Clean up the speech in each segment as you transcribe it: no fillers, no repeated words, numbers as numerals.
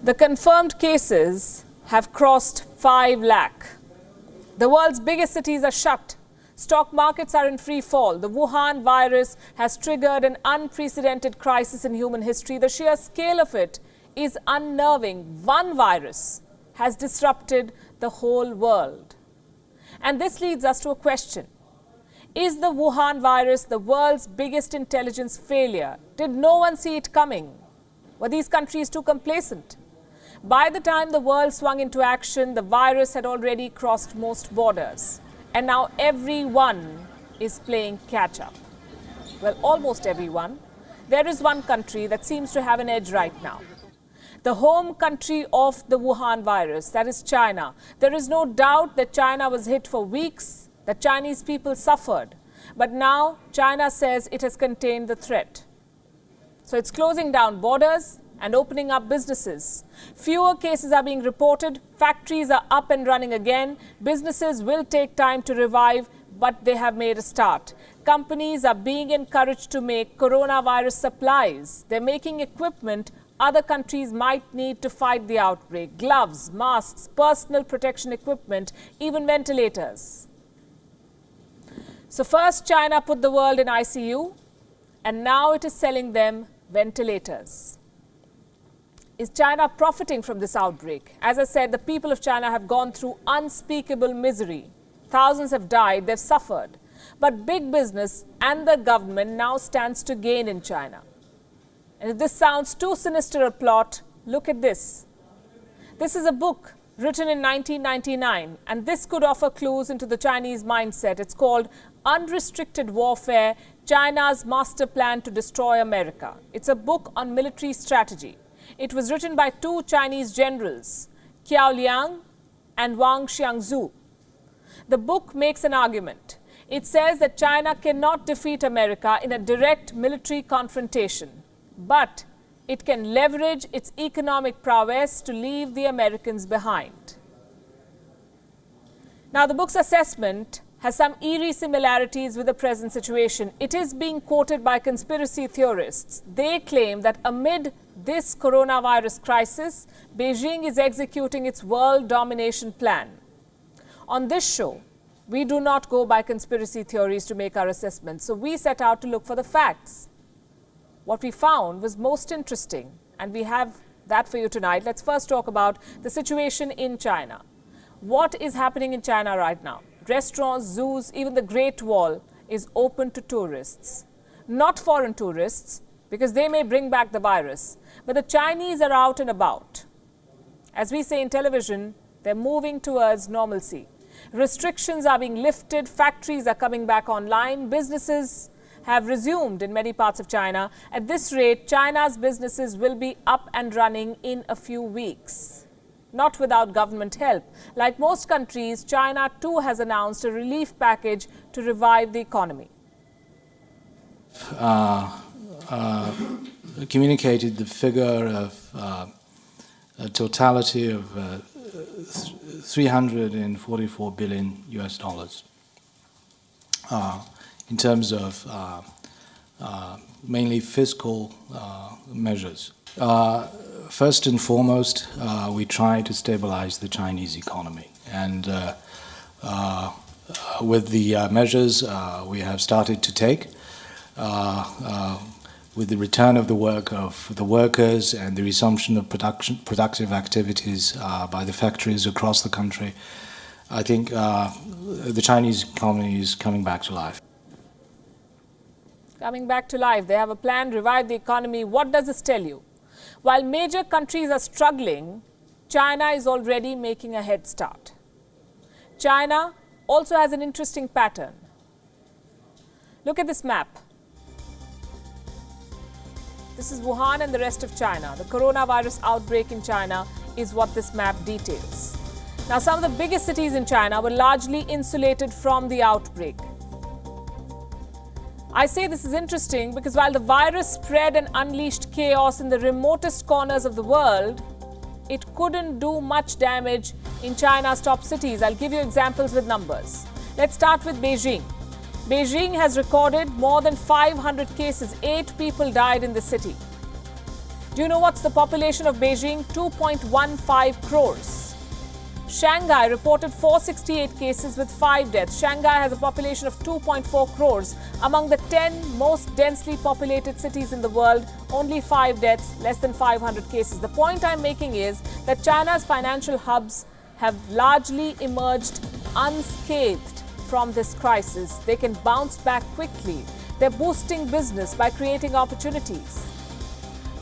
The confirmed cases have crossed 5 lakh. The world's biggest cities are shut. Stock markets are in free fall. The Wuhan virus has triggered an unprecedented crisis in human history. The sheer scale of it is unnerving. One virus has disrupted the whole world. And this leads us to a question. Is the Wuhan virus the world's biggest intelligence failure? Did no one see it coming? Were these countries too complacent? By the time the world swung into action, the virus had already crossed most borders. And now everyone is playing catch-up. Well, almost everyone. There is one country that seems to have an edge right now. The home country of the Wuhan virus, that is China. There is no doubt that China was hit for weeks, that Chinese people suffered. But now China says it has contained the threat. So it's closing down borders and opening up businesses. Fewer cases are being reported. Factories are up and running again. Businesses will take time to revive, but they have made a start. Companies are being encouraged to make coronavirus supplies. They're making equipment other countries might need to fight the outbreak. Gloves, masks, personal protection equipment, even ventilators. So first China put the world in ICU, and now it is selling them ventilators. Is China profiting from this outbreak? As I said, the people of China have gone through unspeakable misery. Thousands have died, they've suffered. But big business and the government now stands to gain in China. And if this sounds too sinister a plot, look at this. This is a book written in 1999, and this could offer clues into the Chinese mindset. It's called Unrestricted Warfare, China's Master Plan to Destroy America. It's a book on military strategy. It was written by two Chinese generals, Qiao Liang and Wang Xiangzu. The book makes an argument. It says that China cannot defeat America in a direct military confrontation, but it can leverage its economic prowess to leave the Americans behind. Now, the book's assessment has some eerie similarities with the present situation. It is being quoted by conspiracy theorists. They claim that amid this coronavirus crisis, Beijing is executing its world domination plan. On this show, we do not go by conspiracy theories to make our assessments, so we set out to look for the facts. What we found was most interesting, and we have that for you tonight. Let's first talk about the situation in China. What is happening in China right now? Restaurants, zoos, even the Great Wall is open to tourists. Not foreign tourists, because they may bring back the virus, but the Chinese are out and about. As we say in television, they're moving towards normalcy. Restrictions are being lifted, factories are coming back online, businesses have resumed in many parts of China. At this rate, China's businesses will be up and running in a few weeks. Not without government help. Like most countries, China too has announced a relief package to revive the economy. Communicated the figure of a totality of 344 billion US dollars in terms of mainly fiscal measures. First and foremost, we try to stabilize the Chinese economy, and with the measures we have started to take, with the return of the work of the workers and the resumption of productive activities by the factories across the country, I think the Chinese economy is coming back to life. Coming back to life. They have a plan, revive the economy. What does this tell you? While major countries are struggling, China is already making a head start. China also has an interesting pattern. Look at this map. This is Wuhan and the rest of China. The coronavirus outbreak in China is what this map details. Now, some of the biggest cities in China were largely insulated from the outbreak. I say this is interesting because while the virus spread and unleashed chaos in the remotest corners of the world, it couldn't do much damage in China's top cities. I'll give you examples with numbers. Let's start with Beijing. Beijing has recorded more than 500 cases. 8 people died in the city. Do you know what's the population of Beijing? 2.15 crores. Shanghai reported 468 cases with 5 deaths. Shanghai has a population of 2.4 crores. Among the 10 most densely populated cities in the world, only 5 deaths, less than 500 cases. The point I'm making is that China's financial hubs have largely emerged unscathed from this crisis. They can bounce back quickly. They're boosting business by creating opportunities.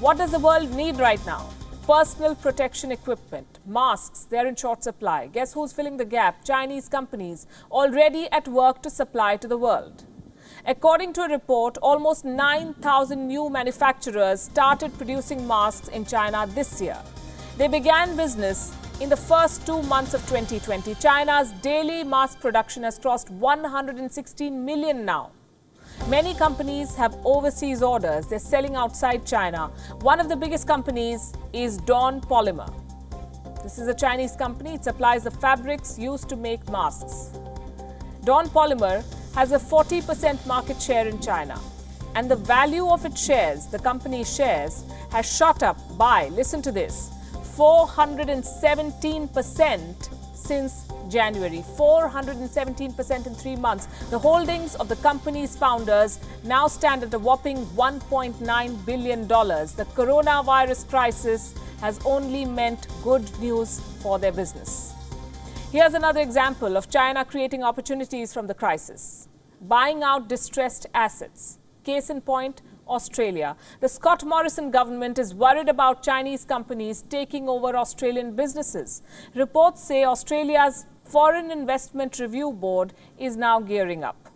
What does the world need right now? Personal protection equipment, masks, they're in short supply. Guess who's filling the gap? Chinese companies, already at work to supply to the world. According to a report, almost 9,000 new manufacturers started producing masks in China this year. They began business in the first 2 months of 2020. China's daily mask production has crossed 116 million now. Many companies have overseas orders. They're selling outside China. One of the biggest companies is Dawn Polymer. This is a Chinese company. It supplies the fabrics used to make masks. Dawn Polymer has a 40% market share in China. And the value of its shares, the company's shares, has shot up by, listen to this, 417% since January. 417% in 3 months. The holdings of the company's founders now stand at a whopping $1.9 billion. The coronavirus crisis has only meant good news for their business. Here's another example of China creating opportunities from the crisis. Buying out distressed assets. Case in point, Australia. The Scott Morrison government is worried about Chinese companies taking over Australian businesses. Reports say Australia's Foreign Investment Review Board is now gearing up.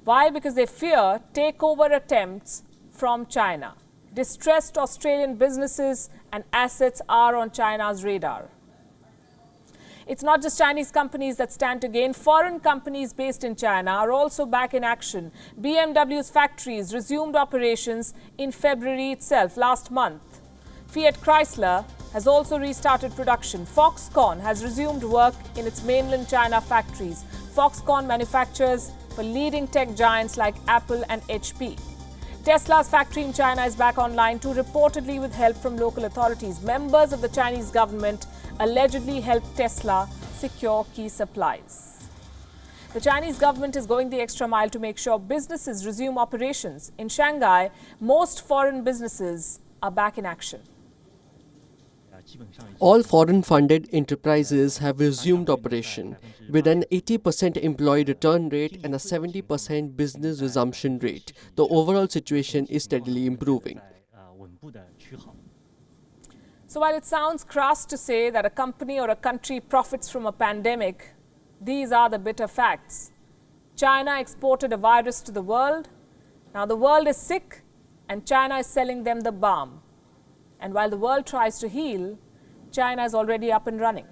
Why? Because they fear takeover attempts from China. Distressed Australian businesses and assets are on China's radar. It's not just Chinese companies that stand to gain. Foreign companies based in China are also back in action. BMW's factories resumed operations in February itself, last month. Fiat Chrysler has also restarted production. Foxconn has resumed work in its mainland China factories. Foxconn manufactures for leading tech giants like Apple and HP. Tesla's factory in China is back online too, reportedly with help from local authorities. Members of the Chinese government allegedly helped Tesla secure key supplies. The Chinese government is going the extra mile to make sure businesses resume operations. In Shanghai, most foreign businesses are back in action. All foreign-funded enterprises have resumed operation, with an 80% employee return rate and a 70% business resumption rate. The overall situation is steadily improving. So while it sounds crass to say that a company or a country profits from a pandemic, these are the bitter facts. China exported a virus to the world. Now the world is sick and China is selling them the balm. And while the world tries to heal, China is already up and running.